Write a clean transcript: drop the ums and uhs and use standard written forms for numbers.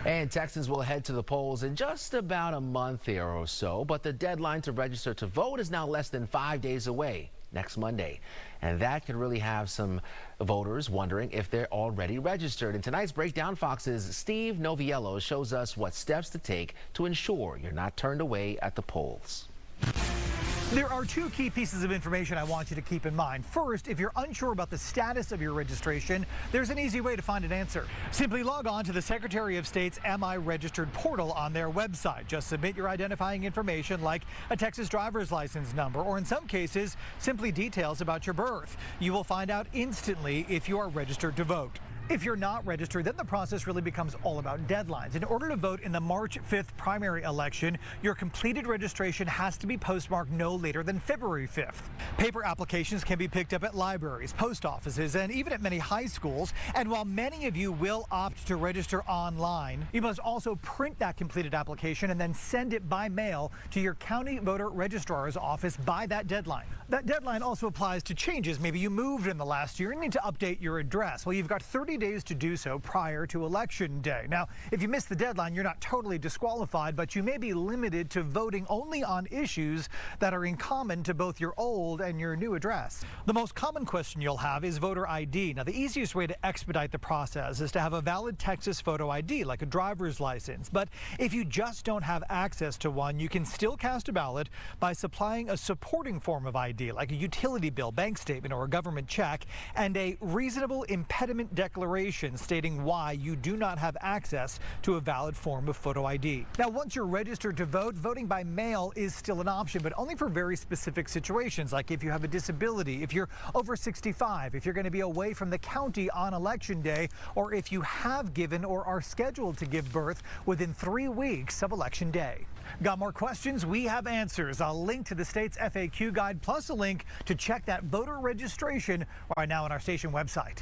And Texans will head to the polls in just about a month here or so, but the deadline to register to vote is now less than 5 days away, next Monday. And that could really have some voters wondering if they're already registered. In tonight's Breakdown, Fox's Steve Noviello shows us what steps to take to ensure you're not turned away at the polls. There are two key pieces of information I want you to keep in mind. First, if you're unsure about the status of your registration, there's an easy way to find an answer. Simply log on to the Secretary of State's Am I Registered portal on their website. Just submit your identifying information like a Texas driver's license number, or in some cases, simply details about your birth. You will find out instantly if you are registered to vote. If you're not registered, then the process really becomes all about deadlines. In order to vote in the March 5th primary election, your completed registration has to be postmarked no later than February 5th. Paper applications can be picked up at libraries, post offices, and even at many high schools. And while many of you will opt to register online, you must also print that completed application and then send it by mail to your county voter registrar's office by that deadline. That deadline also applies to changes. Maybe you moved in the last year and need to update your address. Well, you've got 30 days to do so prior to Election Day. Now, if you miss the deadline, you're not totally disqualified, but you may be limited to voting only on issues that are in common to both your old and your new address. The most common question you'll have is voter ID. Now, the easiest way to expedite the process is to have a valid Texas photo ID, like a driver's license. But if you just don't have access to one, you can still cast a ballot by supplying a supporting form of ID, like a utility bill, bank statement, or a government check, and a reasonable impediment declaration stating why you do not have access to a valid form of photo ID. Now, once you're registered to vote, voting by mail is still an option, but only for very specific situations, like if you have a disability, if you're over 65, if you're going to be away from the county on Election Day, or if you have given or are scheduled to give birth within 3 weeks of Election Day. Got more questions? We have answers. A link to the state's FAQ guide, plus a link to check that voter registration right now on our station website.